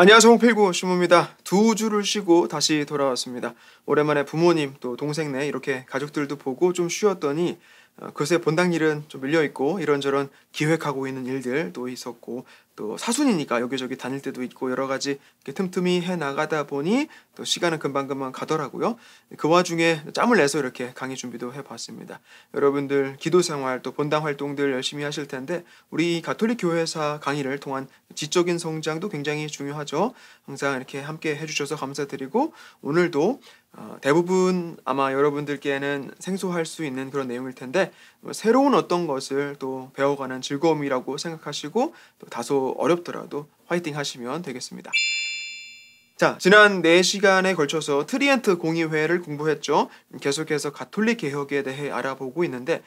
안녕하세요. 홍필구 신부입니다. 두 주를 쉬고 다시 돌아왔습니다. 오랜만에 부모님 또 동생네 이렇게 가족들도 보고 좀 쉬었더니 그새 본당 일은 좀 밀려있고 이런저런 기획하고 있는 일들도 있었고 또 사순이니까 여기저기 다닐 때도 있고 여러 가지 이렇게 틈틈이 해 나가다 보니 또 시간은 금방금방 가더라고요. 그 와중에 짬을 내서 이렇게 강의 준비도 해봤습니다. 여러분들 기도 생활 또 본당 활동들 열심히 하실 텐데 우리 가톨릭 교회사 강의를 통한 지적인 성장도 굉장히 중요하죠. 항상 이렇게 함께 해주셔서 감사드리고 오늘도 대부분 아마 여러분들께는 생소할 수 있는 그런 내용일 텐데 새로운 어떤 것을 또 배워가는 즐거움이라고 생각하시고 또 다소 어렵더라도 화이팅 하시면 되겠습니다. 자, 지난 4시간에 걸쳐서 트리엔트 공의회를 공부했죠. 계속해서 가톨릭 개혁에 대해 알아보고 있는데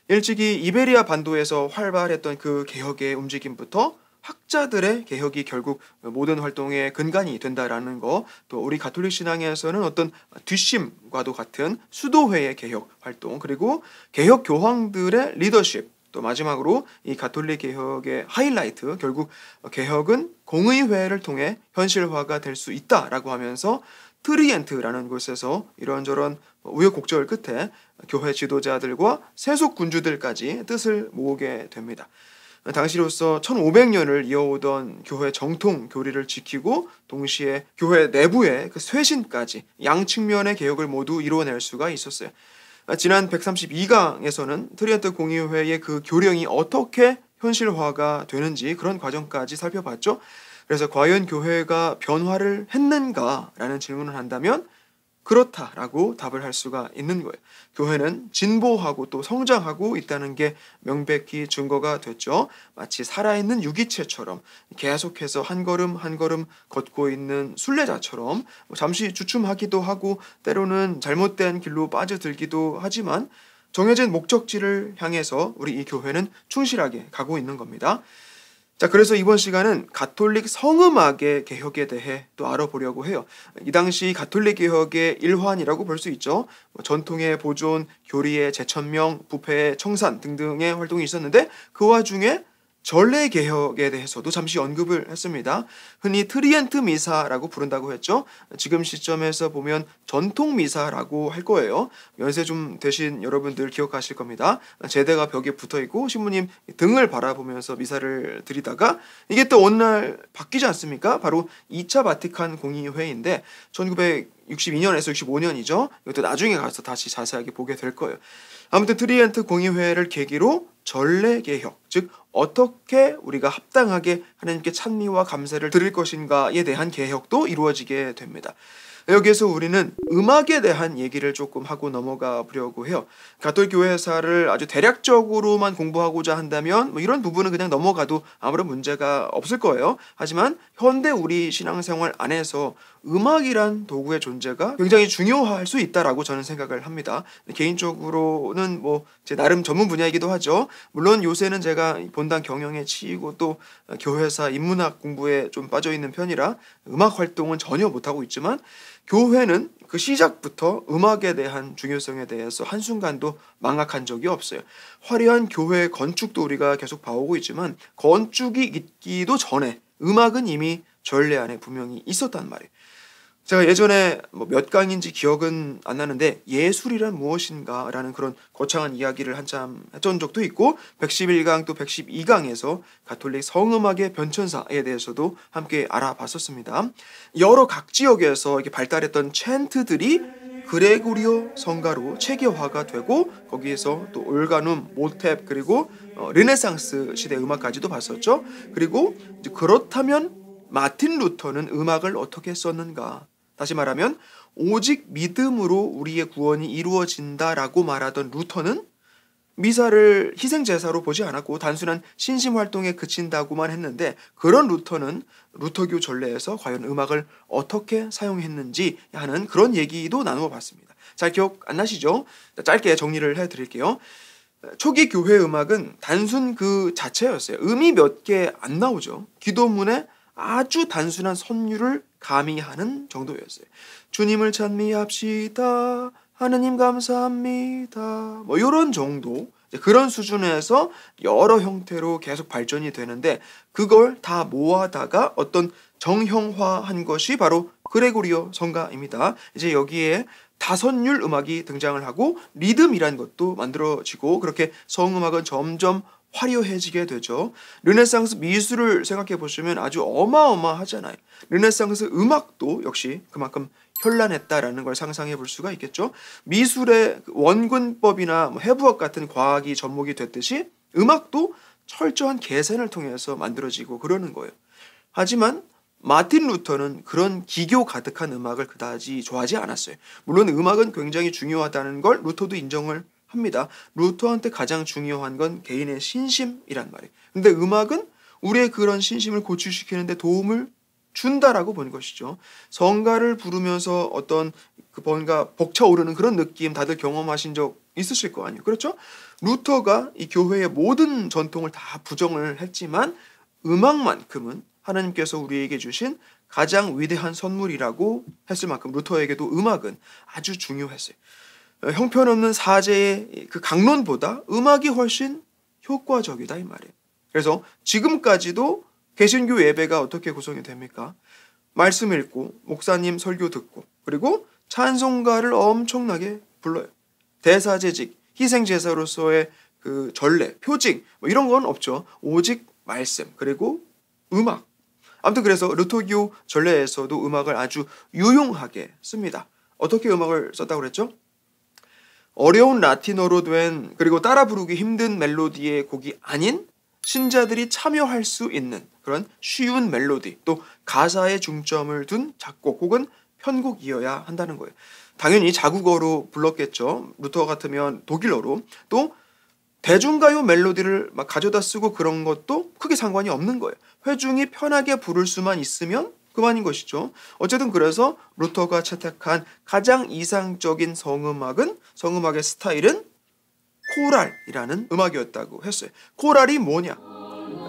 일찍이 이베리아 반도에서 활발했던 그 개혁의 움직임부터 학자들의 개혁이 결국 모든 활동의 근간이 된다라는 거, 또 우리 가톨릭 신앙에서는 어떤 뒷심과도 같은 수도회의 개혁 활동, 그리고 개혁 교황들의 리더십, 또 마지막으로 이 가톨릭 개혁의 하이라이트, 결국 개혁은 공의회를 통해 현실화가 될 수 있다라고 하면서 트리엔트라는 곳에서 이런저런 우여곡절 끝에 교회 지도자들과 세속 군주들까지 뜻을 모으게 됩니다. 당시로서 1500년을 이어오던 교회 정통 교리를 지키고 동시에 교회 내부의 그 쇄신까지 양측면의 개혁을 모두 이루어낼 수가 있었어요. 지난 132강에서는 트리엔트 공의회의 그 교령이 어떻게 현실화가 되는지 그런 과정까지 살펴봤죠. 그래서 과연 교회가 변화를 했는가라는 질문을 한다면 그렇다라고 답을 할 수가 있는 거예요. 교회는 진보하고 또 성장하고 있다는 게 명백히 증거가 됐죠. 마치 살아있는 유기체처럼 계속해서 한 걸음 한 걸음 걷고 있는 순례자처럼 잠시 주춤하기도 하고 때로는 잘못된 길로 빠져들기도 하지만 정해진 목적지를 향해서 우리 이 교회는 충실하게 가고 있는 겁니다. 자, 그래서 이번 시간은 가톨릭 성음악의 개혁에 대해 또 알아보려고 해요. 이 당시 가톨릭 개혁의 일환이라고 볼 수 있죠. 전통의 보존, 교리의 재천명, 부패의 청산 등등의 활동이 있었는데 그 와중에 전례 개혁에 대해서도 잠시 언급을 했습니다. 흔히 트리엔트 미사라고 부른다고 했죠. 지금 시점에서 보면 전통 미사라고 할 거예요. 연세 좀 되신 여러분들 기억하실 겁니다. 제대가 벽에 붙어있고 신부님 등을 바라보면서 미사를 드리다가 이게 또 어느 날 바뀌지 않습니까? 바로 2차 바티칸 공의회인데 1962년에서 65년이죠. 이것도 나중에 가서 다시 자세하게 보게 될 거예요. 아무튼 트리엔트 공의회를 계기로 전례 개혁, 즉 어떻게 우리가 합당하게 하나님께 찬미와 감사를 드릴 것인가에 대한 개혁도 이루어지게 됩니다. 여기에서 우리는 음악에 대한 얘기를 조금 하고 넘어가 보려고 해요. 가톨릭 교회사를 아주 대략적으로만 공부하고자 한다면 이런 부분은 그냥 넘어가도 아무런 문제가 없을 거예요. 하지만 현대 우리 신앙생활 안에서 음악이란 도구의 존재가 굉장히 중요할 수 있다라고 저는 생각을 합니다. 개인적으로는 제 나름 전문 분야이기도 하죠. 물론 요새는 제가 본당 경영에 치이고 또 교회사 인문학 공부에 좀 빠져있는 편이라 음악 활동은 전혀 못하고 있지만 교회는 그 시작부터 음악에 대한 중요성에 대해서 한순간도 망각한 적이 없어요. 화려한 교회 건축도 우리가 계속 봐오고 있지만 건축이 있기도 전에 음악은 이미 전례 안에 분명히 있었단 말이에요. 제가 예전에 몇 강인지 기억은 안 나는데 예술이란 무엇인가 라는 그런 거창한 이야기를 한참 했던 적도 있고 111강 또 112강에서 가톨릭 성음악의 변천사에 대해서도 함께 알아봤었습니다. 여러 각 지역에서 이렇게 발달했던 챈트들이 그레고리오 성가로 체계화가 되고 거기에서 또 올가눔, 모탭 그리고 르네상스 시대 음악까지도 봤었죠. 그리고 그렇다면 마틴 루터는 음악을 어떻게 썼는가? 다시 말하면 오직 믿음으로 우리의 구원이 이루어진다라고 말하던 루터는 미사를 희생제사로 보지 않았고 단순한 신심활동에 그친다고만 했는데 그런 루터는 루터교 전례에서 과연 음악을 어떻게 사용했는지 하는 그런 얘기도 나누어 봤습니다. 잘 기억 안 나시죠? 짧게 정리를 해드릴게요. 초기 교회 음악은 단순 그 자체였어요. 음이 몇 개 안 나오죠. 기도문에 아주 단순한 선율을 가미하는 정도였어요. 주님을 찬미합시다. 하느님 감사합니다. 이런 정도, 그런 수준에서 여러 형태로 계속 발전이 되는데 그걸 다 모아다가 어떤 정형화한 것이 바로 그레고리오 성가입니다. 이제 여기에 다선율 음악이 등장을 하고 리듬이란 것도 만들어지고 그렇게 성음악은 점점 화려해지게 되죠. 르네상스 미술을 생각해 보시면 아주 어마어마하잖아요. 르네상스 음악도 역시 그만큼 현란했다라는 걸 상상해 볼 수가 있겠죠. 미술의 원근법이나 해부학 같은 과학이 접목이 됐듯이 음악도 철저한 계산을 통해서 만들어지고 그러는 거예요. 하지만 마틴 루터는 그런 기교 가득한 음악을 그다지 좋아하지 않았어요. 물론 음악은 굉장히 중요하다는 걸 루터도 인정을 합니다. 루터한테 가장 중요한 건 개인의 신심이란 말이에요. 근데 음악은 우리의 그런 신심을 고취시키는 데 도움을 준다라고 본 것이죠. 성가를 부르면서 어떤 뭔가 벅차오르는 그런 느낌 다들 경험하신 적 있으실 거 아니에요. 그렇죠? 루터가 이 교회의 모든 전통을 다 부정을 했지만 음악만큼은 하나님께서 우리에게 주신 가장 위대한 선물이라고 했을 만큼 루터에게도 음악은 아주 중요했어요. 형편없는 사제의 그 강론보다 음악이 훨씬 효과적이다 이 말이에요. 그래서 지금까지도 개신교 예배가 어떻게 구성이 됩니까? 말씀 읽고 목사님 설교 듣고 그리고 찬송가를 엄청나게 불러요. 대사제직, 희생제사로서의 그 전례, 표징 뭐 이런 건 없죠. 오직 말씀 그리고 음악. 아무튼 그래서 루터교 전례에서도 음악을 아주 유용하게 씁니다. 어떻게 음악을 썼다고 그랬죠? 어려운 라틴어로 된 그리고 따라 부르기 힘든 멜로디의 곡이 아닌 신자들이 참여할 수 있는 그런 쉬운 멜로디 또 가사에 중점을 둔 작곡 혹은 편곡이어야 한다는 거예요. 당연히 자국어로 불렀겠죠. 루터 같으면 독일어로. 또 대중가요 멜로디를 막 가져다 쓰고 그런 것도 크게 상관이 없는 거예요. 회중이 편하게 부를 수만 있으면 그만인 것이죠. 어쨌든 그래서 루터가 채택한 가장 이상적인 성음악의 스타일은 코랄이라는 음악이었다고 했어요. 코랄이 뭐냐?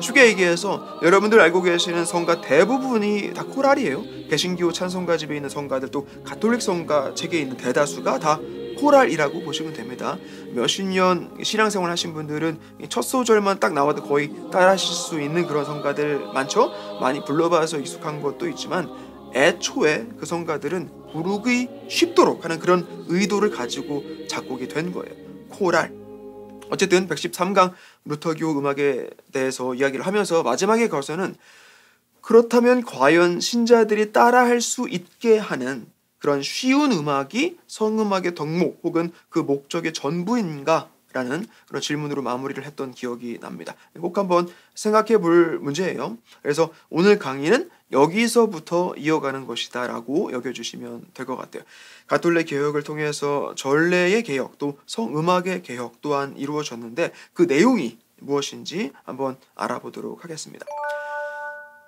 쉽게 얘기해서 여러분들 알고 계시는 성가 대부분이 다 코랄이에요. 개신교 찬송가집에 있는 성가들 또 가톨릭 성가 책에 있는 대다수가 다 코랄이라고 보시면 됩니다. 몇십 년 신앙생활 하신 분들은 첫 소절만 딱 나와도 거의 따라하실 수 있는 그런 성가들 많죠? 많이 불러봐서 익숙한 것도 있지만 애초에 그 성가들은 부르기 쉽도록 하는 그런 의도를 가지고 작곡이 된 거예요. 코랄. 어쨌든 113강 루터교 음악에 대해서 이야기를 하면서 마지막에 가서는 그렇다면 과연 신자들이 따라할 수 있게 하는 그런 쉬운 음악이 성음악의 덕목 혹은 그 목적의 전부인가? 라는 그런 질문으로 마무리를 했던 기억이 납니다. 꼭 한번 생각해 볼 문제예요. 그래서 오늘 강의는 여기서부터 이어가는 것이다 라고 여겨주시면 될 것 같아요. 가톨릭 개혁을 통해서 전례의 개혁 또 성음악의 개혁 또한 이루어졌는데 그 내용이 무엇인지 한번 알아보도록 하겠습니다.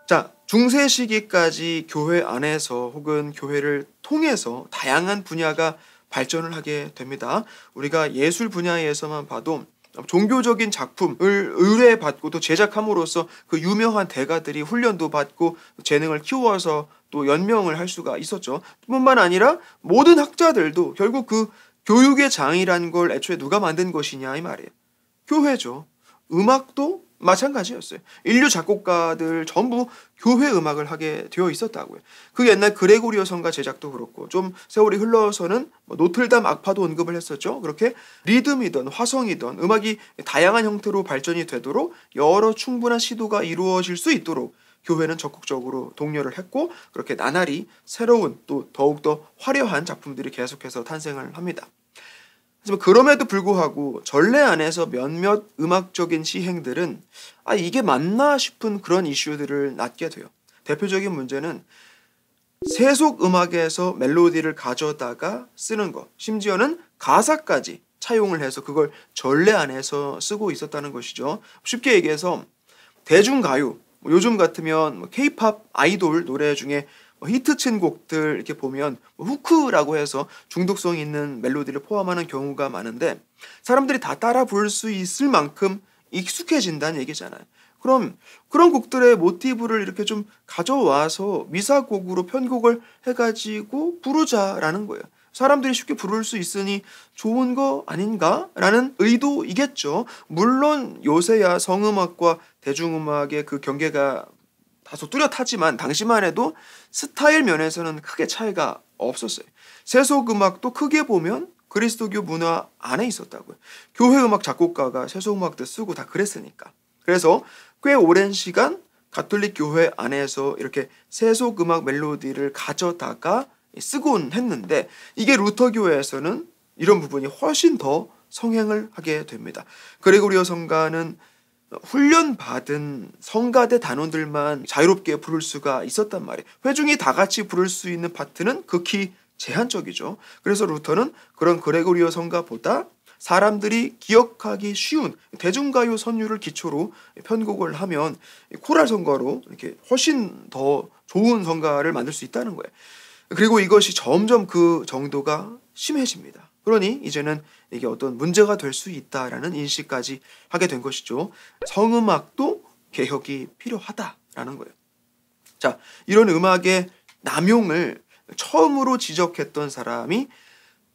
자, 중세 시기까지 교회 안에서 혹은 교회를 통해서 다양한 분야가 발전을 하게 됩니다. 우리가 예술 분야에서만 봐도 종교적인 작품을 의뢰받고 또 제작함으로써 그 유명한 대가들이 훈련도 받고 재능을 키워서 또 연명을 할 수가 있었죠. 뿐만 아니라 모든 학자들도 결국 그 교육의 장이라는 걸 애초에 누가 만든 것이냐 이 말이에요. 교회죠. 음악도 마찬가지였어요. 인류 작곡가들 전부 교회 음악을 하게 되어 있었다고요. 그 옛날 그레고리오 성가 제작도 그렇고 좀 세월이 흘러서는 노틀담 악파도 언급을 했었죠. 그렇게 리듬이든 화성이든 음악이 다양한 형태로 발전이 되도록 여러 충분한 시도가 이루어질 수 있도록 교회는 적극적으로 독려를 했고 그렇게 나날이 새로운 또 더욱더 화려한 작품들이 계속해서 탄생을 합니다. 하지만 그럼에도 불구하고 전례 안에서 몇몇 음악적인 시행들은 이게 맞나 싶은 그런 이슈들을 낳게 돼요. 대표적인 문제는 세속 음악에서 멜로디를 가져다가 쓰는 것, 심지어는 가사까지 차용을 해서 그걸 전례 안에서 쓰고 있었다는 것이죠. 쉽게 얘기해서 대중가요, 요즘 같으면 K-팝 아이돌 노래 중에 히트친 곡들 이렇게 보면 후크라고 해서 중독성 있는 멜로디를 포함하는 경우가 많은데 사람들이 다 따라 부를 수 있을 만큼 익숙해진다는 얘기잖아요. 그럼 그런 곡들의 모티브를 이렇게 좀 가져와서 미사곡으로 편곡을 해가지고 부르자라는 거예요. 사람들이 쉽게 부를 수 있으니 좋은 거 아닌가라는 의도이겠죠. 물론 요새야 성음악과 대중음악의 그 경계가 다소 뚜렷하지만 당시만 해도 스타일 면에서는 크게 차이가 없었어요. 세속 음악도 크게 보면 그리스도교 문화 안에 있었다고요. 교회 음악 작곡가가 세속 음악도 쓰고 다 그랬으니까. 그래서 꽤 오랜 시간 가톨릭 교회 안에서 이렇게 세속 음악 멜로디를 가져다가 쓰곤 했는데, 이게 루터 교회에서는 이런 부분이 훨씬 더 성행을 하게 됩니다. 그레고리오 성가는 훈련받은 성가대 단원들만 자유롭게 부를 수가 있었단 말이에요. 회중이 다 같이 부를 수 있는 파트는 극히 제한적이죠. 그래서 루터는 그런 그레고리오 성가보다 사람들이 기억하기 쉬운 대중가요 선율을 기초로 편곡을 하면 코랄 성가로 이렇게 훨씬 더 좋은 성가를 만들 수 있다는 거예요. 그리고 이것이 점점 그 정도가 심해집니다. 그러니 이제는 이게 어떤 문제가 될 수 있다라는 인식까지 하게 된 것이죠. 성음악도 개혁이 필요하다라는 거예요. 자, 이런 음악의 남용을 처음으로 지적했던 사람이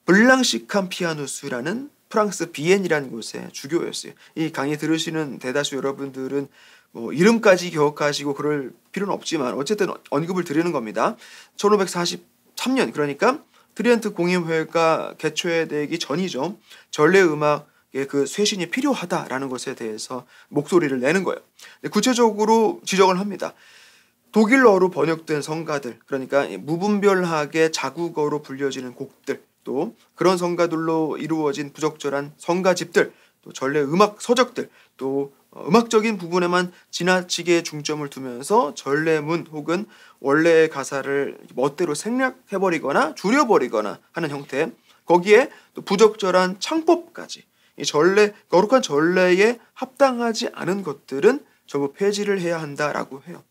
블랑시칸 피아누스라는 프랑스 비엔이라는 곳의 주교였어요. 이 강의 들으시는 대다수 여러분들은 뭐 이름까지 기억하시고 그럴 필요는 없지만 어쨌든 언급을 드리는 겁니다. 1543년, 그러니까 트리엔트 공의회가 개최되기 전이죠. 전래 음악의 그 쇄신이 필요하다라는 것에 대해서 목소리를 내는 거예요. 구체적으로 지적을 합니다. 독일어로 번역된 성가들, 그러니까 무분별하게 자국어로 불려지는 곡들, 또 그런 성가들로 이루어진 부적절한 성가집들, 또 전래 음악 서적들, 또 음악적인 부분에만 지나치게 중점을 두면서 전래문 혹은 원래의 가사를 멋대로 생략해버리거나 줄여버리거나 하는 형태, 거기에 또 부적절한 창법까지, 이 거룩한 전래에 합당하지 않은 것들은 전부 폐지를 해야 한다라고 해요.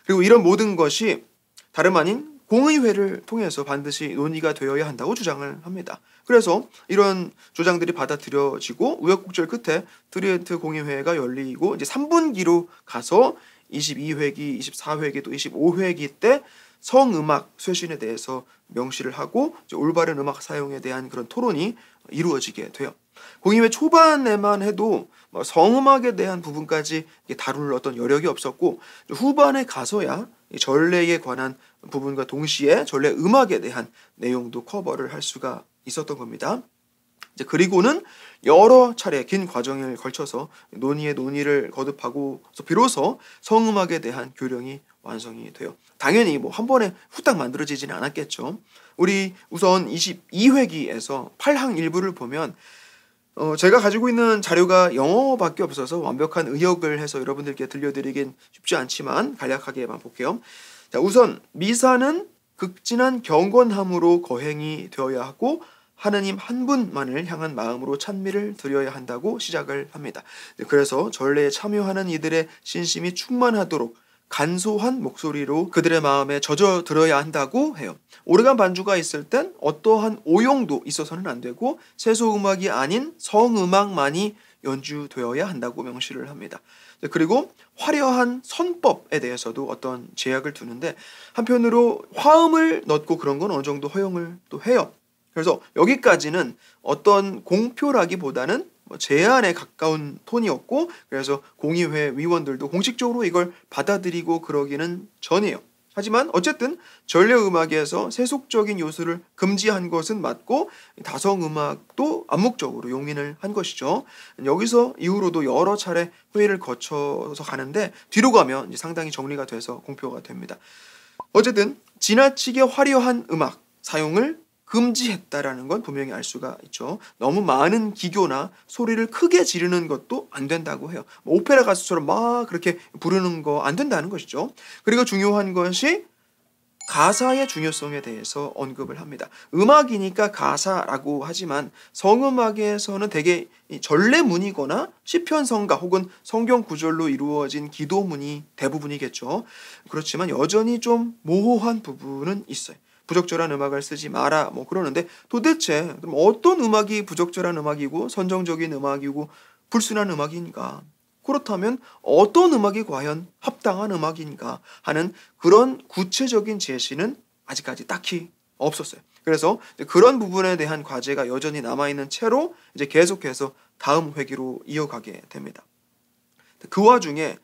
그리고 이런 모든 것이 다름 아닌 공의회를 통해서 반드시 논의가 되어야 한다고 주장을 합니다. 그래서 이런 주장들이 받아들여지고 우여곡절 끝에 트리엔트 공의회가 열리고 이제 3분기로 가서 22회기, 24회기 또 25회기 때 성음악 쇄신에 대해서 명시를 하고 이제 올바른 음악 사용에 대한 그런 토론이 이루어지게 돼요. 공의회 초반에만 해도 성음악에 대한 부분까지 다룰 어떤 여력이 없었고, 후반에 가서야 전래에 관한 부분과 동시에 전래 음악에 대한 내용도 커버를 할 수가 있었던 겁니다. 이제 그리고는 여러 차례 긴 과정을 걸쳐서 논의에 논의를 거듭하고서 비로소 성음악에 대한 교령이 완성이 돼요. 당연히 뭐 한 번에 후딱 만들어지지는 않았겠죠. 우리 우선 22회기에서 8항 일부를 보면 제가 가지고 있는 자료가 영어밖에 없어서 완벽한 의역을 해서 여러분들께 들려드리긴 쉽지 않지만 간략하게만 볼게요. 자, 우선 미사는 극진한 경건함으로 거행이 되어야 하고 하느님 한 분만을 향한 마음으로 찬미를 드려야 한다고 시작을 합니다. 그래서 전례에 참여하는 이들의 신심이 충만하도록 간소한 목소리로 그들의 마음에 젖어들어야 한다고 해요. 오르간 반주가 있을 땐 어떠한 오용도 있어서는 안 되고 세소음악이 아닌 성음악만이 연주되어야 한다고 명시를 합니다. 그리고 화려한 선법에 대해서도 어떤 제약을 두는데, 한편으로 화음을 넣고 그런 건 어느 정도 허용을 또 해요. 그래서 여기까지는 어떤 공표라기보다는 제안에 가까운 톤이었고, 그래서 공의회 위원들도 공식적으로 이걸 받아들이고 그러기는 전이에요. 하지만 어쨌든 전래음악에서 세속적인 요소를 금지한 것은 맞고 다성음악도 암묵적으로 용인을 한 것이죠. 여기서 이후로도 여러 차례 회의를 거쳐서 가는데 뒤로 가면 이제 상당히 정리가 돼서 공표가 됩니다. 어쨌든 지나치게 화려한 음악 사용을 금지했다라는 건 분명히 알 수가 있죠. 너무 많은 기교나 소리를 크게 지르는 것도 안 된다고 해요. 오페라 가수처럼 막 그렇게 부르는 거 안 된다는 것이죠. 그리고 중요한 것이 가사의 중요성에 대해서 언급을 합니다. 음악이니까 가사라고 하지만 성음악에서는 대개 전래문이거나 시편성가 혹은 성경 구절로 이루어진 기도문이 대부분이겠죠. 그렇지만 여전히 좀 모호한 부분은 있어요. 부적절한 음악을 쓰지 마라 그러는데, 도대체 그럼 어떤 음악이 부적절한 음악이고 선정적인 음악이고 불순한 음악인가? 그렇다면 어떤 음악이 과연 합당한 음악인가 하는 그런 구체적인 제시는 아직까지 딱히 없었어요. 그래서 그런 부분에 대한 과제가 여전히 남아있는 채로 이제 계속해서 다음 회기로 이어가게 됩니다. 그 와중에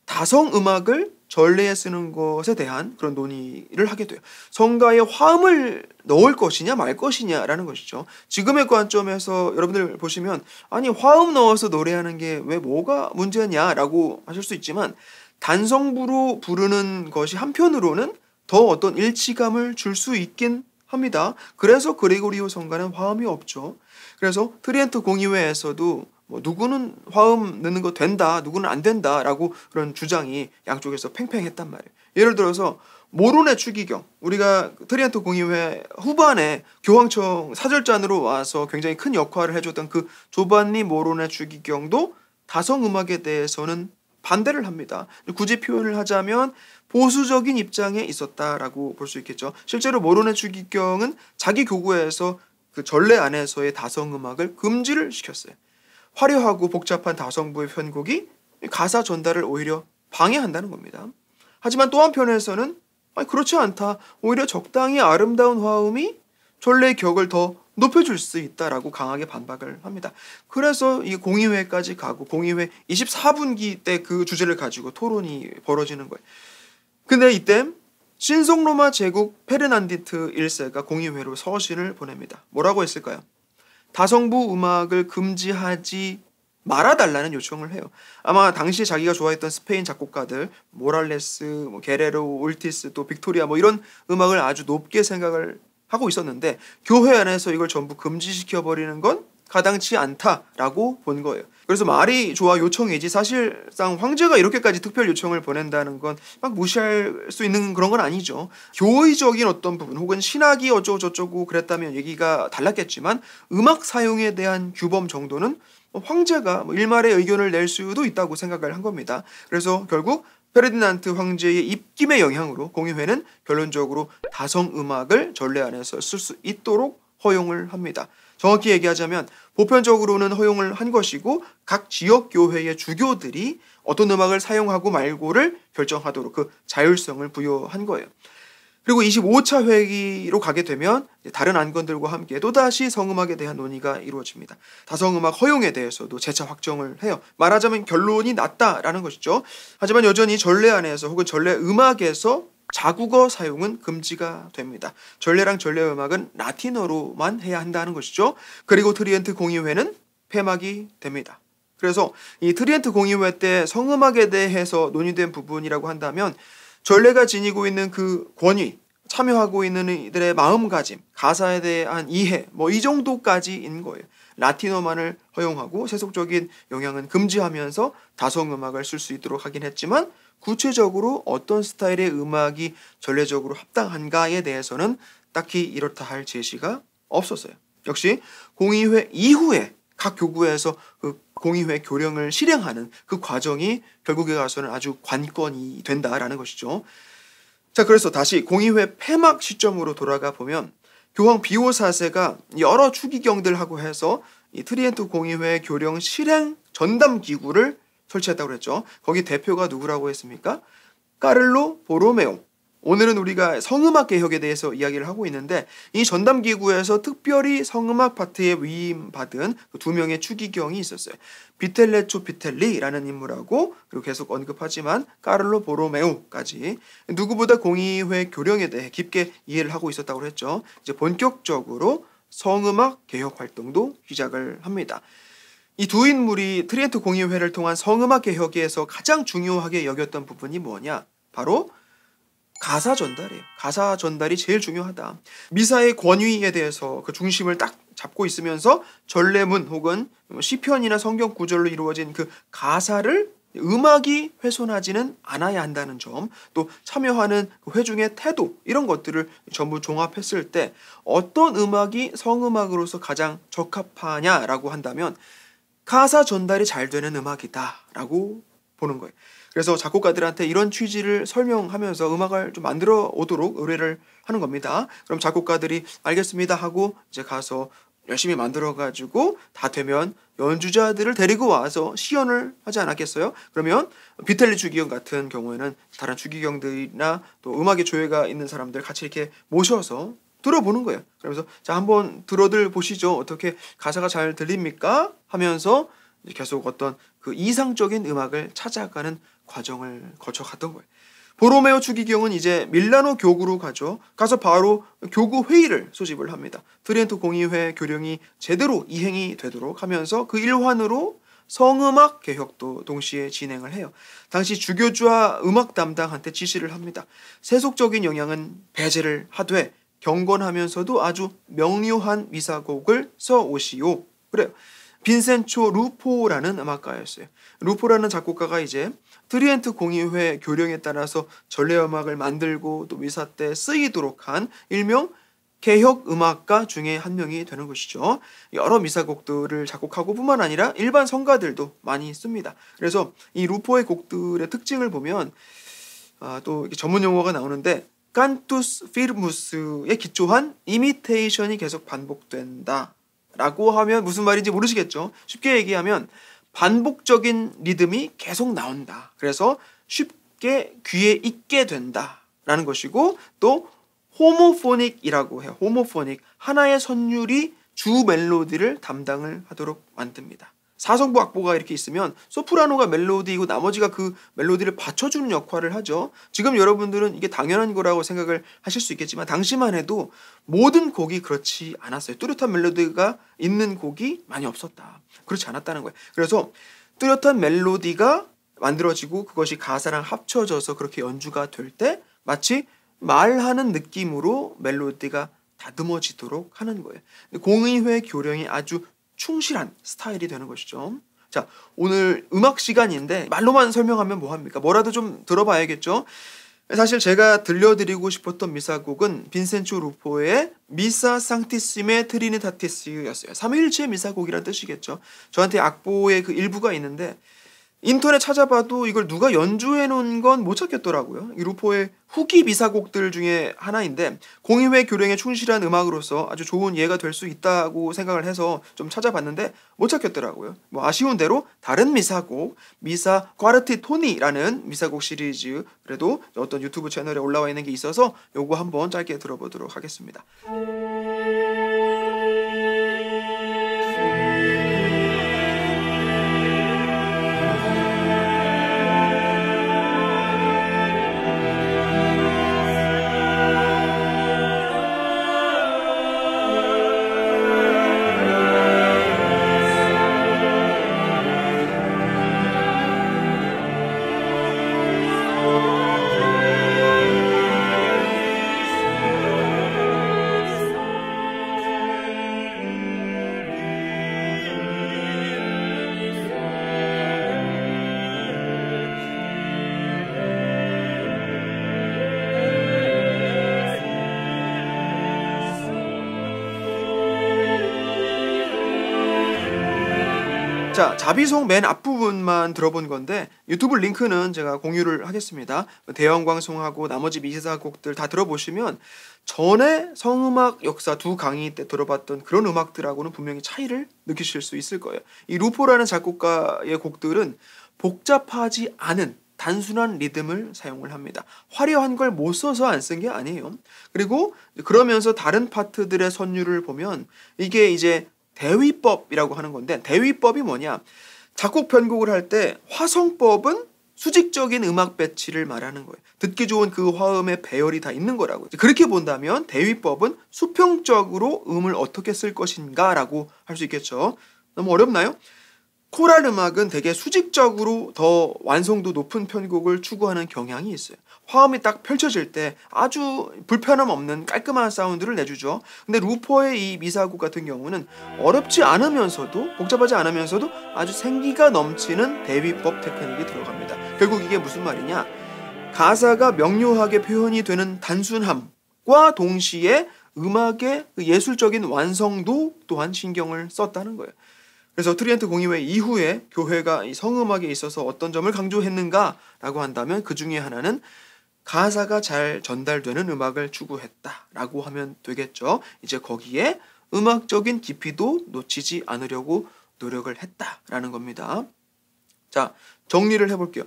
다성 음악을 전래에 쓰는 것에 대한 그런 논의를 하게 돼요. 성가에 화음을 넣을 것이냐 말 것이냐라는 것이죠. 지금의 관점에서 여러분들 보시면 아니 화음 넣어서 노래하는 게 왜 뭐가 문제냐라고 하실 수 있지만 단성부로 부르는 것이 한편으로는 더 어떤 일치감을 줄 수 있긴 합니다. 그래서 그레고리오 성가는 화음이 없죠. 그래서 트리엔트 공의회에서도 뭐 누구는 화음 넣는 거 된다, 누구는 안 된다라고 그런 주장이 양쪽에서 팽팽했단 말이에요. 예를 들어서 모론의 추기경, 우리가 트리엔트 공의회 후반에 교황청 사절단으로 와서 굉장히 큰 역할을 해줬던 그 조반니 모론의 추기경도 다성음악에 대해서는 반대를 합니다. 굳이 표현을 하자면 보수적인 입장에 있었다라고 볼 수 있겠죠. 실제로 모론의 추기경은 자기 교구에서 그 전례 안에서의 다성음악을 금지를 시켰어요. 화려하고 복잡한 다성부의 편곡이 가사 전달을 오히려 방해한다는 겁니다. 하지만 또 한편에서는 그렇지 않다. 오히려 적당히 아름다운 화음이 전례의 격을 더 높여줄 수 있다라고 강하게 반박을 합니다. 그래서 이 공의회까지 가고 공의회 24분기 때 그 주제를 가지고 토론이 벌어지는 거예요. 근데 이때 신성로마 제국 페르난디트 1세가 공의회로 서신을 보냅니다. 뭐라고 했을까요? 다성부 음악을 금지하지 말아달라는 요청을 해요. 아마 당시 자기가 좋아했던 스페인 작곡가들 모랄레스, 게레로, 올티스, 또 빅토리아 이런 음악을 아주 높게 생각을 하고 있었는데 교회 안에서 이걸 전부 금지시켜버리는 건 가당치 않다라고 본 거예요. 그래서 말이 좋아 요청이지 사실상 황제가 이렇게까지 특별 요청을 보낸다는 건 막 무시할 수 있는 그런 건 아니죠. 교의적인 어떤 부분 혹은 신학이 어쩌고 저쩌고 그랬다면 얘기가 달랐겠지만 음악 사용에 대한 규범 정도는 황제가 일말의 의견을 낼 수도 있다고 생각을 한 겁니다. 그래서 결국 페르디난트 황제의 입김의 영향으로 공의회는 결론적으로 다성음악을 전례 안에서 쓸 수 있도록 허용을 합니다. 정확히 얘기하자면 보편적으로는 허용을 한 것이고 각 지역 교회의 주교들이 어떤 음악을 사용하고 말고를 결정하도록 그 자율성을 부여한 거예요. 그리고 25차 회기로 가게 되면 다른 안건들과 함께 또다시 성음악에 대한 논의가 이루어집니다. 다성음악 허용에 대해서도 재차 확정을 해요. 말하자면 결론이 났다라는 것이죠. 하지만 여전히 전례 안에서 혹은 전례 음악에서 자국어 사용은 금지가 됩니다. 전례랑 전례 음악은 라틴어로만 해야 한다는 것이죠. 그리고 트리엔트 공의회는 폐막이 됩니다. 그래서 이 트리엔트 공의회 때 성음악에 대해서 논의된 부분이라고 한다면 전례가 지니고 있는 그 권위, 참여하고 있는 이들의 마음가짐, 가사에 대한 이해, 이 정도까지인 거예요. 라틴어만을 허용하고 세속적인 영향은 금지하면서 다성음악을 쓸 수 있도록 하긴 했지만 구체적으로 어떤 스타일의 음악이 전례적으로 합당한가에 대해서는 딱히 이렇다 할 제시가 없었어요. 역시 공의회 이후에 각 교구에서 그 공의회 교령을 실행하는 그 과정이 결국에 가서는 아주 관건이 된다라는 것이죠. 자, 그래서 다시 공의회 폐막 시점으로 돌아가 보면 교황 비오 4세가 여러 추기경들하고 해서 이 트리엔트 공의회 교령 실행 전담 기구를 설치했다고 그랬죠. 거기 대표가 누구라고 했습니까? 까를로 보로메오. 오늘은 우리가 성음악 개혁에 대해서 이야기를 하고 있는데 이 전담기구에서 특별히 성음악 파트에 위임받은 두 명의 추기경이 있었어요. 비텔레초 비텔리라는 인물하고 그리고 계속 언급하지만 까를로 보로메오까지 누구보다 공의회 교령에 대해 깊게 이해를 하고 있었다고 했죠. 이제 본격적으로 성음악 개혁 활동도 시작을 합니다. 이 두 인물이 트리엔트 공의회를 통한 성음악 개혁에서 가장 중요하게 여겼던 부분이 뭐냐? 바로 가사 전달이에요. 가사 전달이 제일 중요하다. 미사의 권위에 대해서 그 중심을 딱 잡고 있으면서 전례문 혹은 시편이나 성경 구절로 이루어진 그 가사를 음악이 훼손하지는 않아야 한다는 점, 또 참여하는 회중의 태도 이런 것들을 전부 종합했을 때 어떤 음악이 성음악으로서 가장 적합하냐라고 한다면 가사 전달이 잘 되는 음악이다라고 보는 거예요. 그래서 작곡가들한테 이런 취지를 설명하면서 음악을 좀 만들어 오도록 의뢰를 하는 겁니다. 그럼 작곡가들이 알겠습니다 하고 이제 가서 열심히 만들어가지고 다 되면 연주자들을 데리고 와서 시연을 하지 않았겠어요? 그러면 비텔리 추기경 같은 경우에는 다른 추기경들이나 또 음악의 조예가 있는 사람들 같이 이렇게 모셔서 들어보는 거예요. 그러면서 자 한번 들어들 보시죠. 어떻게 가사가 잘 들립니까? 하면서 계속 어떤 그 이상적인 음악을 찾아가는 과정을 거쳐갔던 거예요. 보로메오 추기경은 이제 밀라노 교구로 가죠. 가서 바로 교구 회의를 소집을 합니다. 트리엔트 공의회 교령이 제대로 이행이 되도록 하면서 그 일환으로 성음악 개혁도 동시에 진행을 해요. 당시 주교주와 음악 담당한테 지시를 합니다. 세속적인 영향은 배제를 하되 경건하면서도 아주 명료한 미사곡을 써오시오. 그래요. 빈센초 루포라는 음악가였어요. 루포라는 작곡가가 이제 트리엔트 공의회 교령에 따라서 전래음악을 만들고 또 미사 때 쓰이도록 한 일명 개혁 음악가 중에 한 명이 되는 것이죠. 여러 미사곡들을 작곡하고 뿐만 아니라 일반 성가들도 많이 씁니다. 그래서 이 루포의 곡들의 특징을 보면 또 이렇게 전문 용어가 나오는데 칸투스 피르무스에 기초한 이미테이션이 계속 반복된다 라고 하면 무슨 말인지 모르시겠죠. 쉽게 얘기하면 반복적인 리듬이 계속 나온다. 그래서 쉽게 귀에 익게 된다라는 것이고 또 호모포닉이라고 해요. 호모포닉. 하나의 선율이 주 멜로디를 담당을 하도록 만듭니다. 사성부 악보가 이렇게 있으면 소프라노가 멜로디이고 나머지가 그 멜로디를 받쳐주는 역할을 하죠. 지금 여러분들은 이게 당연한 거라고 생각을 하실 수 있겠지만 당시만 해도 모든 곡이 그렇지 않았어요. 뚜렷한 멜로디가 있는 곡이 많이 없었다. 그렇지 않았다는 거예요. 그래서 뚜렷한 멜로디가 만들어지고 그것이 가사랑 합쳐져서 그렇게 연주가 될 때 마치 말하는 느낌으로 멜로디가 다듬어지도록 하는 거예요. 공의회 교령이 아주 충실한 스타일이 되는 것이죠. 자, 오늘 음악 시간인데 말로만 설명하면 뭐합니까? 뭐라도 좀 들어봐야겠죠? 사실 제가 들려드리고 싶었던 미사곡은 빈센초 루포의 미사 상티시메 트리니타티스였어요. 삼위일체의 미사곡이란 뜻이겠죠. 저한테 악보의 그 일부가 있는데 인터넷 찾아봐도 이걸 누가 연주해 놓은 건 못 찾겠더라고요. 이 루포의 후기 미사곡들 중에 하나인데 공의회 교령에 충실한 음악으로서 아주 좋은 예가 될 수 있다고 생각을 해서 좀 찾아봤는데 못 찾겠더라고요. 뭐 아쉬운 대로 다른 미사곡, 미사 꽈르티 토니라는 미사곡 시리즈 그래도 어떤 유튜브 채널에 올라와 있는 게 있어서 요거 한번 짧게 들어보도록 하겠습니다. 자, 자비송 맨 앞부분만 들어본 건데 유튜브 링크는 제가 공유를 하겠습니다. 대형광송하고 나머지 미사곡들 다 들어보시면 전에 성음악 역사 두 강의 때 들어봤던 그런 음악들하고는 분명히 차이를 느끼실 수 있을 거예요. 이 루포라는 작곡가의 곡들은 복잡하지 않은 단순한 리듬을 사용을 합니다. 화려한 걸 못 써서 안 쓴 게 아니에요. 그리고 그러면서 다른 파트들의 선율을 보면 이게 이제 대위법이라고 하는 건데 대위법이 뭐냐? 작곡 편곡을 할 때 화성법은 수직적인 음악 배치를 말하는 거예요. 듣기 좋은 그 화음의 배열이 다 있는 거라고요. 그렇게 본다면 대위법은 수평적으로 음을 어떻게 쓸 것인가라고 할 수 있겠죠. 너무 어렵나요? 코랄 음악은 되게 수직적으로 더 완성도 높은 편곡을 추구하는 경향이 있어요. 화음이 딱 펼쳐질 때 아주 불편함 없는 깔끔한 사운드를 내주죠. 근데 루포의 이 미사곡 같은 경우는 어렵지 않으면서도 복잡하지 않으면서도 아주 생기가 넘치는 대위법 테크닉이 들어갑니다. 결국 이게 무슨 말이냐? 가사가 명료하게 표현이 되는 단순함과 동시에 음악의 예술적인 완성도 또한 신경을 썼다는 거예요. 그래서 트리엔트 공의회 이후에 교회가 이 성음악에 있어서 어떤 점을 강조했는가라고 한다면 그 중에 하나는 가사가 잘 전달되는 음악을 추구했다라고 하면 되겠죠. 이제 거기에 음악적인 깊이도 놓치지 않으려고 노력을 했다라는 겁니다. 자, 정리를 해볼게요.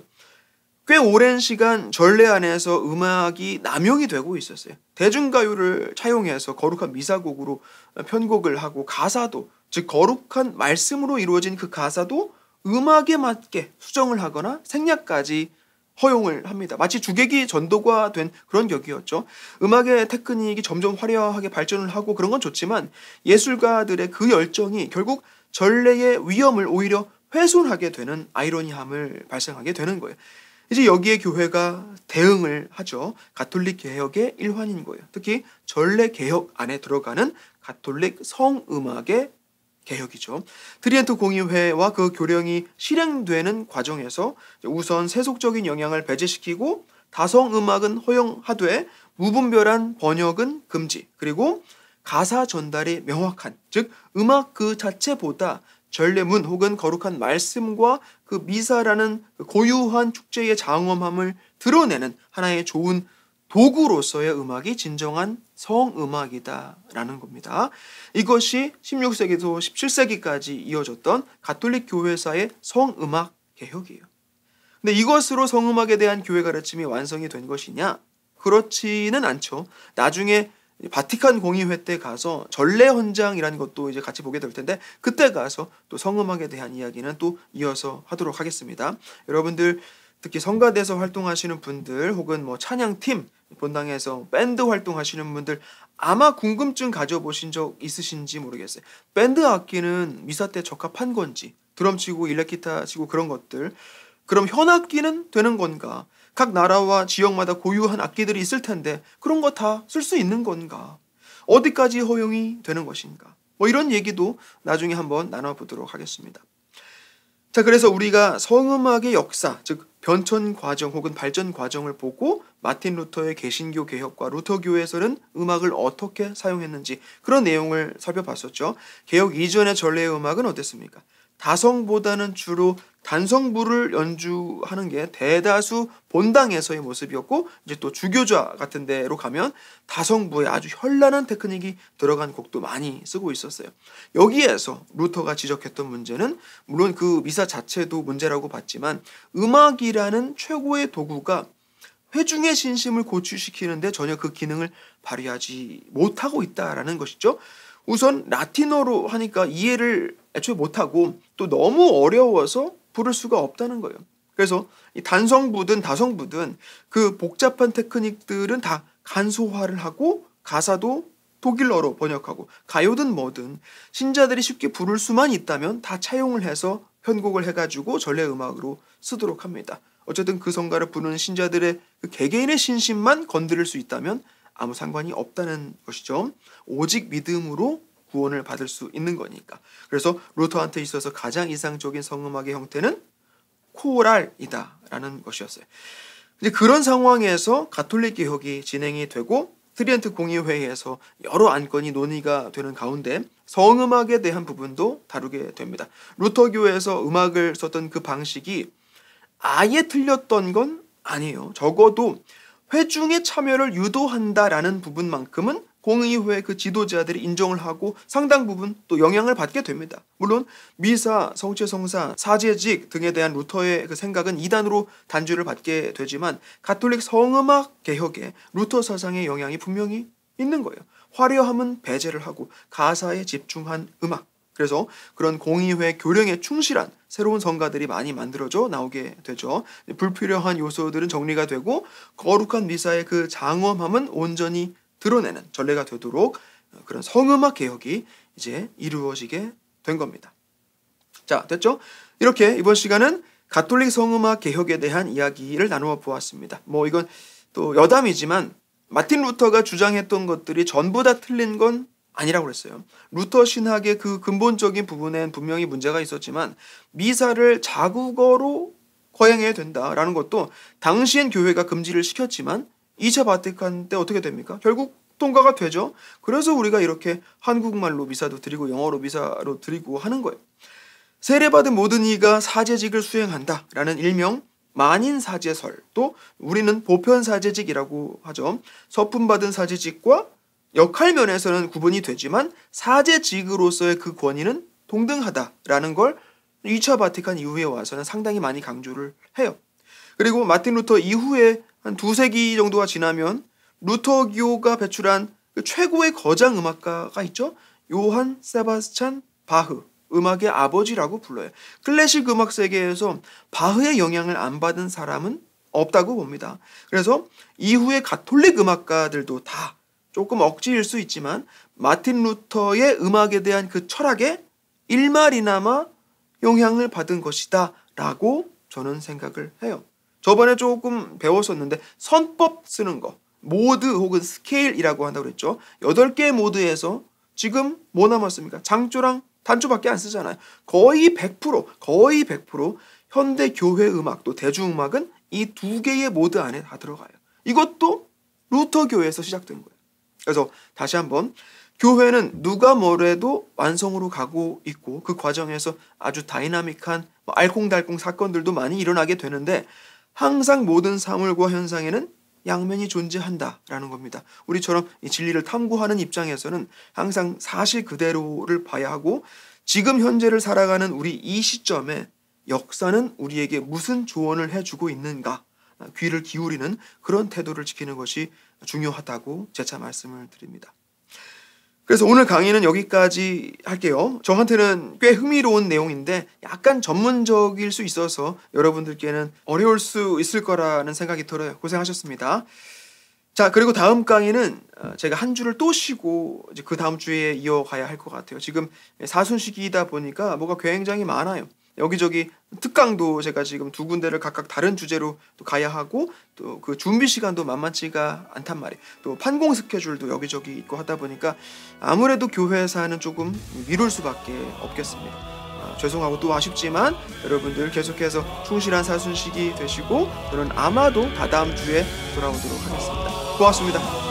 꽤 오랜 시간 전래 안에서 음악이 남용이 되고 있었어요. 대중가요를 차용해서 거룩한 미사곡으로 편곡을 하고 가사도 즉 거룩한 말씀으로 이루어진 그 가사도 음악에 맞게 수정을 하거나 생략까지 허용을 합니다. 마치 주객이 전도가 된 그런 격이었죠. 음악의 테크닉이 점점 화려하게 발전을 하고 그런 건 좋지만 예술가들의 그 열정이 결국 전래의 위엄을 오히려 훼손하게 되는 아이러니함을 발생하게 되는 거예요. 이제 여기에 교회가 대응을 하죠. 가톨릭 개혁의 일환인 거예요. 특히 전래 개혁 안에 들어가는 가톨릭 성음악의 개혁이죠. 트리엔트 공의회와 그 교령이 실행되는 과정에서 우선 세속적인 영향을 배제시키고 다성음악은 허용하되 무분별한 번역은 금지, 그리고 가사 전달이 명확한, 즉 음악 그 자체보다 전래문 혹은 거룩한 말씀과 그 미사라는 고유한 축제의 장엄함을 드러내는 하나의 좋은 도구로서의 음악이 진정한 성음악이다라는 겁니다. 이것이 16세기도 17세기까지 이어졌던 가톨릭 교회사의 성음악 개혁이에요. 근데 이것으로 성음악에 대한 교회 가르침이 완성이 된 것이냐? 그렇지는 않죠. 나중에 바티칸 공의회 때 가서 전래 헌장이라는 것도 이제 같이 보게 될 텐데 그때 가서 또 성음악에 대한 이야기는 또 이어서 하도록 하겠습니다. 여러분들 특히 성가대에서 활동하시는 분들 혹은 뭐 찬양팀 본당에서 밴드 활동하시는 분들 아마 궁금증 가져보신 적 있으신지 모르겠어요. 밴드 악기는 미사 때 적합한 건지, 드럼 치고 일렉기타 치고 그런 것들, 그럼 현악기는 되는 건가? 각 나라와 지역마다 고유한 악기들이 있을 텐데 그런 거 다 쓸 수 있는 건가? 어디까지 허용이 되는 것인가? 뭐 이런 얘기도 나중에 한번 나눠보도록 하겠습니다. 자, 그래서 우리가 성음악의 역사, 즉 변천 과정 혹은 발전 과정을 보고 마틴 루터의 개신교 개혁과 루터교에서는 음악을 어떻게 사용했는지 그런 내용을 살펴봤었죠. 개혁 이전의 전래의 음악은 어땠습니까? 다성보다는 주로 단성부를 연주하는 게 대다수 본당에서의 모습이었고, 이제 또 주교자 같은 데로 가면 다성부에 아주 현란한 테크닉이 들어간 곡도 많이 쓰고 있었어요. 여기에서 루터가 지적했던 문제는 물론 그 미사 자체도 문제라고 봤지만 음악이라는 최고의 도구가 회중의 신심을 고취시키는데 전혀 그 기능을 발휘하지 못하고 있다라는 것이죠. 우선 라틴어로 하니까 이해를 애초에 못하고 또 너무 어려워서 부를 수가 없다는 거예요. 그래서 이 단성부든 다성부든 그 복잡한 테크닉들은 다 간소화를 하고 가사도 독일어로 번역하고 가요든 뭐든 신자들이 쉽게 부를 수만 있다면 다 차용을 해서 편곡을 해가지고 전래 음악으로 쓰도록 합니다. 어쨌든 그 성가를 부르는 신자들의 그 개개인의 신심만 건드릴 수 있다면 아무 상관이 없다는 것이죠. 오직 믿음으로 구원을 받을 수 있는 거니까. 그래서 루터한테 있어서 가장 이상적인 성음악의 형태는 코랄이다라는 것이었어요. 이제 그런 상황에서 가톨릭 개혁이 진행이 되고 트리엔트 공의회에서 여러 안건이 논의가 되는 가운데 성음악에 대한 부분도 다루게 됩니다. 루터교에서 음악을 썼던 그 방식이 아예 틀렸던 건 아니에요. 적어도 회중의 참여를 유도한다라는 부분만큼은 공의회 그 지도자들이 인정을 하고 상당 부분 또 영향을 받게 됩니다. 물론 미사, 성체성사, 사제직 등에 대한 루터의 그 생각은 이단으로 단죄를 받게 되지만 가톨릭 성음악 개혁에 루터 사상의 영향이 분명히 있는 거예요. 화려함은 배제를 하고 가사에 집중한 음악. 그래서 그런 공의회 교령에 충실한 새로운 성가들이 많이 만들어져 나오게 되죠. 불필요한 요소들은 정리가 되고 거룩한 미사의 그 장엄함은 온전히 드러내는 전례가 되도록 그런 성음악 개혁이 이제 이루어지게 된 겁니다. 자, 됐죠? 이렇게 이번 시간은 가톨릭 성음악 개혁에 대한 이야기를 나누어 보았습니다. 뭐 이건 또 여담이지만 마틴 루터가 주장했던 것들이 전부 다 틀린 건 아니라고 그랬어요. 루터 신학의 그 근본적인 부분엔 분명히 문제가 있었지만 미사를 자국어로 거행해야 된다라는 것도 당시엔 교회가 금지를 시켰지만 2차 바티칸 때 어떻게 됩니까? 결국 통과가 되죠. 그래서 우리가 이렇게 한국말로 미사도 드리고 영어로 미사로 드리고 하는 거예요. 세례받은 모든 이가 사제직을 수행한다라는 일명 만인사제설, 또 우리는 보편사제직이라고 하죠. 서품받은 사제직과 역할 면에서는 구분이 되지만 사제직으로서의 그 권위는 동등하다라는 걸 2차 바티칸 이후에 와서는 상당히 많이 강조를 해요. 그리고 마틴 루터 이후에 한 2세기 정도가 지나면 루터교가 배출한 그 최고의 거장 음악가가 있죠. 요한 세바스찬 바흐, 음악의 아버지라고 불러요. 클래식 음악 세계에서 바흐의 영향을 안 받은 사람은 없다고 봅니다. 그래서 이후에 가톨릭 음악가들도 다 조금 억지일 수 있지만 마틴 루터의 음악에 대한 그 철학에 일말이나마 영향을 받은 것이다 라고 저는 생각을 해요. 저번에 조금 배웠었는데 선법 쓰는 거, 모드 혹은 스케일이라고 한다고 그랬죠. 8개의 모드에서 지금 뭐 남았습니까? 장조랑 단조밖에 안 쓰잖아요. 거의 100% 현대 교회 음악 또 대중음악은 이 2개의 모드 안에 다 들어가요. 이것도 루터 교회에서 시작된 거예요. 그래서 다시 한번 교회는 누가 뭐래도 완성으로 가고 있고 그 과정에서 아주 다이나믹한 알콩달콩 사건들도 많이 일어나게 되는데 항상 모든 사물과 현상에는 양면이 존재한다라는 겁니다. 우리처럼 이 진리를 탐구하는 입장에서는 항상 사실 그대로를 봐야 하고 지금 현재를 살아가는 우리 이 시점에 역사는 우리에게 무슨 조언을 해주고 있는가 귀를 기울이는 그런 태도를 지키는 것이 중요하다고 재차 말씀을 드립니다. 그래서 오늘 강의는 여기까지 할게요. 저한테는 꽤 흥미로운 내용인데 약간 전문적일 수 있어서 여러분들께는 어려울 수 있을 거라는 생각이 들어요. 고생하셨습니다. 자, 그리고 다음 강의는 제가 한 주를 또 쉬고 이제 그 다음 주에 이어가야 할 것 같아요. 지금 사순시기이다 보니까 뭐가 굉장히 많아요. 여기저기 특강도 제가 지금 2군데를 각각 다른 주제로 또 가야 하고 또 그 준비 시간도 만만치가 않단 말이에요. 또 판공 스케줄도 여기저기 있고 하다 보니까 아무래도 교회사는 조금 미룰 수밖에 없겠습니다. 죄송하고 또 아쉽지만 여러분들 계속해서 충실한 사순시기 되시고 저는 아마도 다다음 주에 돌아오도록 하겠습니다. 고맙습니다.